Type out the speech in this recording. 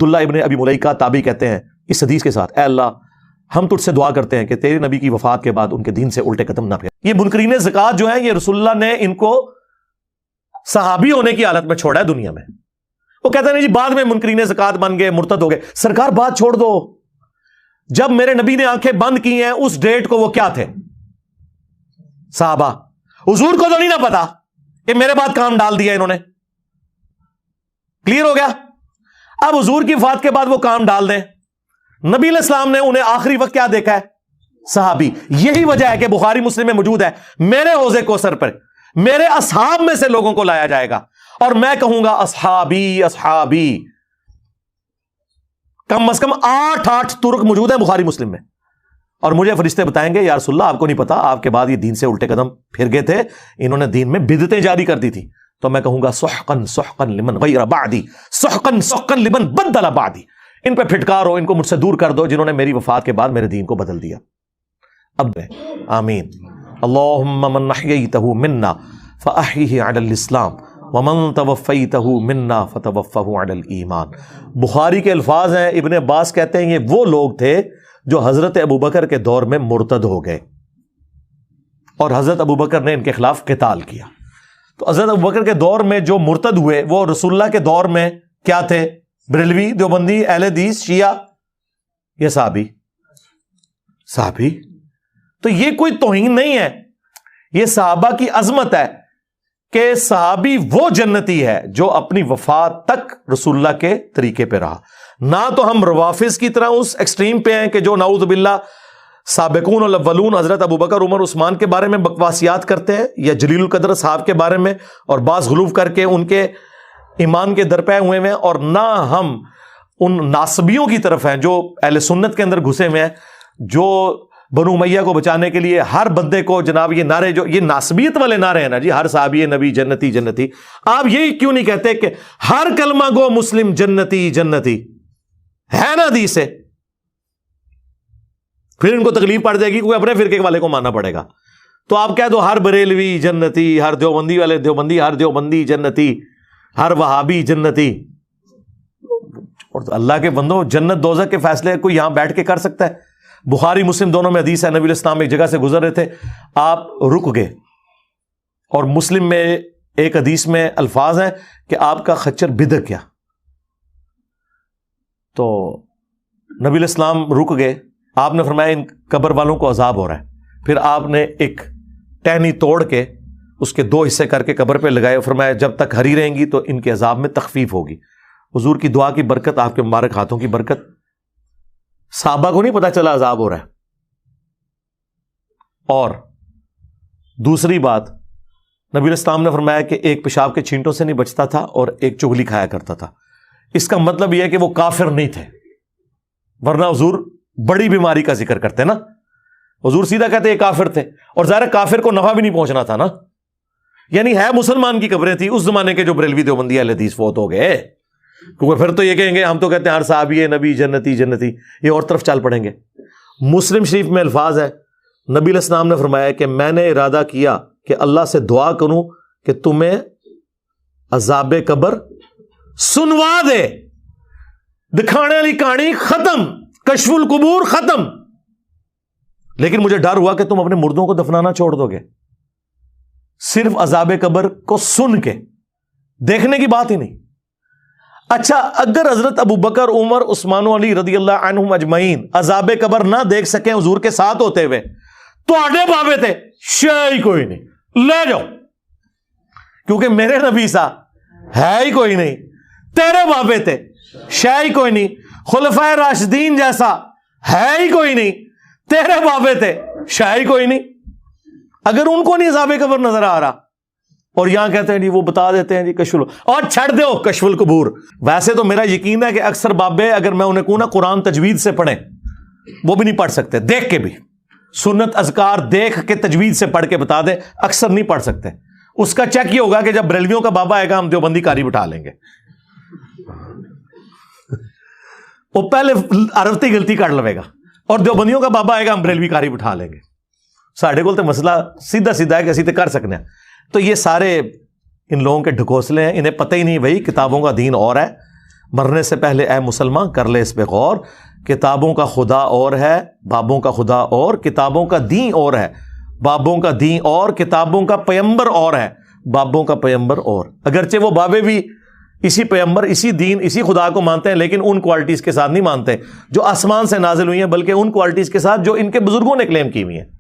عبداللہ ابن ابی ملیکہ تابعی کہتے ہیں اس حدیث کے ساتھ، اے اللہ ہم تجھ سے دعا کرتے ہیں کہ تیرے نبی کی وفات کے بعد ان کے دین سے الٹے قدم نہ پھیر۔ یہ منکرین زکوٰۃ جو ہیں یہ رسول اللہ نے ان کو صحابی ہونے کی حالت میں چھوڑا ہے دنیا میں۔ وہ کہتے ہیں نہیں جی بعد میں منکرین زکوٰۃ بن گئے، مرتد ہو گئے۔ سرکار بات چھوڑ دو، جب میرے نبی نے آنکھیں بند کی ہیں اس ڈیٹ کو وہ کیا تھے؟ صحابہ۔ حضور کو تو نہیں نہ پتا کہ میرے بعد کام ڈال دیا انہوں نے۔ کلیئر ہو گیا؟ اب حضور کی وفات کے بعد وہ کام ڈال دیں۔ نبی علیہ السلام نے انہیں آخری وقت کیا دیکھا ہے؟ صحابی۔ یہی وجہ ہے کہ بخاری مسلم میں موجود ہے میرے حوض کوثر پر میرے اصحاب میں سے لوگوں کو لایا جائے گا اور میں کہوں گا اصحابی اصحابی۔ کم از کم 8 ترک موجود ہیں بخاری مسلم میں، اور مجھے فرشتے بتائیں گے یا رسول اللہ آپ کو نہیں پتا آپ کے بعد یہ دین سے الٹے قدم پھر گئے تھے، انہوں نے دین میں بدعتیں جاری کر دی تھی۔ تو میں کہوں گا سحقن سحقن لمن غیر بعدی، سحقن سحقن لمن بدل بعدی۔ ان پہ پھٹکار ہو، ان کو مجھ سے دور کر دو جنہوں نے میری وفات کے بعد میرے دین کو بدل دیا۔ اب آمین۔ اللہم من احییتہ منا فاحیہ علی الاسلام ومن توفیتہ منا فتوفہ علی الایمان۔ بخاری کے الفاظ ہیں، ابن عباس کہتے ہیں یہ وہ لوگ تھے جو حضرت ابوبکر کے دور میں مرتد ہو گئے اور حضرت ابوبکر نے ان کے خلاف قتال کیا۔ تو حضرت ابوبکر کے دور میں جو مرتد ہوئے وہ رسول اللہ کے دور میں کیا تھے؟ بریلوی، دیوبندی، اہل حدیث، شیعہ یا صحابی۔ تو یہ کوئی توہین نہیں ہے، یہ صحابہ کی عظمت ہے کہ صحابی وہ جنتی ہے جو اپنی وفات تک رسول اللہ کے طریقے پہ رہا۔ نہ تو ہم روافظ کی طرح اس ایکسٹریم پہ ہیں کہ جو نعوذ باللہ سابقون الاولون حضرت ابوبکر عمر عثمان کے بارے میں بکواسیات کرتے ہیں، یا جلیل القدر صحاب کے بارے میں اور بعض غلو کر کے ان کے ایمان کے درپے ہوئے ہیں، اور نہ ہم ان ناصبیوں کی طرف ہیں جو اہل سنت کے اندر گھسے ہوئے ہیں، جو بنو امیہ کو بچانے کے لیے ہر بندے کو جناب یہ نعرے، جو یہ ناصبیت والے نعرے ہیں نا جی، ہر صحابی نبی جنتی جنتی، آپ یہی کیوں نہیں کہتے کہ ہر کلمہ گو مسلم جنتی جنتی ہے نا حدیث سے؟ پھر ان کو تکلیف پڑ جائے گی، کوئی اپنے فرقے والے کو ماننا پڑے گا۔ تو آپ کہہ دو ہر بریلوی جنتی، ہر دیوبندی والے دیوبندی، ہر دیوبندی جنتی، ہر وہابی جنتی۔ اور اللہ کے بندوں، جنت دوزخ کے فیصلے کوئی یہاں بیٹھ کے کر سکتا ہے؟ بخاری مسلم دونوں میں حدیث ہے، نبی علیہ السلام ایک جگہ سے گزر رہے تھے، آپ رک گئے، اور مسلم میں ایک حدیث میں الفاظ ہیں کہ آپ کا خچر بدک گیا۔ تو نبی علیہ السلام رک گئے، آپ نے فرمایا ان قبر والوں کو عذاب ہو رہا ہے۔ پھر آپ نے ایک ٹہنی توڑ کے اس کے 2 حصے کر کے قبر پہ لگائے، فرمایا جب تک ہری رہیں گی تو ان کے عذاب میں تخفیف ہوگی۔ حضور کی دعا کی برکت، آپ کے مبارک ہاتھوں کی برکت، صحابہ کو نہیں پتا چلا عذاب ہو رہا ہے۔ اور دوسری بات، نبی علیہ السلام نے فرمایا کہ ایک پیشاب کے چھینٹوں سے نہیں بچتا تھا اور ایک چغلی کھایا کرتا تھا۔ اس کا مطلب یہ ہے کہ وہ کافر نہیں تھے، ورنہ حضور بڑی بیماری کا ذکر کرتے نا، حضور سیدھا کہتے یہ کافر تھے، اور ظاہر کافر کو نفع بھی نہیں پہنچنا تھا نا، یعنی ہے مسلمان کی قبریں تھی اس زمانے کے جو بریلوی دیوبندی اہل حدیث فوت ہو گئے، کیونکہ پھر تو یہ کہیں گے ہم تو کہتے ہیں ہر صحابی نبی جنتی جنتی، یہ اور طرف چل پڑیں گے۔ مسلم شریف میں الفاظ ہے، نبی علیہ السلام نے فرمایا کہ میں نے ارادہ کیا کہ اللہ سے دعا کروں کہ تمہیں عذاب قبر سنوا دے، دکھانے والی کہانی ختم، کشف القبور ختم، لیکن مجھے ڈر ہوا کہ تم اپنے مردوں کو دفنانا چھوڑ دو گے، صرف عذاب قبر کو سن کے، دیکھنے کی بات ہی نہیں۔ اچھا، اگر حضرت ابوبکر عمر عثمان و علی رضی اللہ عنہم اجمعین عذاب قبر نہ دیکھ سکیں حضور کے ساتھ ہوتے ہوئے، تو آڈے بابے تھے شے کوئی نہیں، لے جاؤ، کیونکہ میرے نبی سا ہے ہی کوئی نہیں، تیرے بابے تھے شے ہی کوئی نہیں، خلفائے راشدین جیسا ہے ہی کوئی نہیں، تیرے بابے تھے شے ہی کوئی نہیں۔ اگر ان کو نہیں عذاب قبر نظر آ رہا، اور یہاں کہتے ہیں جی وہ بتا دیتے ہیں جی کشف اور چھڑ دو کشف القبور۔ ویسے تو میرا یقین ہے کہ اکثر بابے اگر میں انہیں کہوں نا قرآن تجوید سے پڑھیں، وہ بھی نہیں پڑھ سکتے، دیکھ کے بھی سنت اذکار دیکھ کے تجوید سے پڑھ کے بتا دیں، اکثر نہیں پڑھ سکتے۔ اس کا چیک یہ ہوگا کہ جب بریلویوں کا بابا آئے گا ہم دیوبندی کاری بٹھا لیں گے، وہ پہلے عرفتی غلطی کر لوے گا، اور دیوبندیوں کا بابا آئے گا ہم بریلوی کاری بٹھا لیں گے۔ ساڑھے کو تو مسئلہ سیدھا سیدھا ہے کہ اسی تے کر سکنے ہیں۔ تو یہ سارے ان لوگوں کے ڈھکوسلے ہیں، انہیں پتہ ہی نہیں بھائی کتابوں کا دین اور ہے مرنے سے پہلے اے مسلمان کر لے اس پہ غور، کتابوں کا خدا اور ہے، بابوں کا خدا اور، کتابوں کا دین اور ہے، بابوں کا دین اور، کتابوں کا پیمبر اور ہے، بابوں کا پیمبر اور۔ اگرچہ وہ بابے بھی اسی پیمبر، اسی دین، اسی خدا کو مانتے ہیں، لیکن ان کوالٹیز کے ساتھ نہیں مانتے جو آسمان سے نازل ہوئی ہیں، بلکہ ان کوالٹیز کے ساتھ جو ان کے بزرگوں نے کلیم کی ہوئی ہیں۔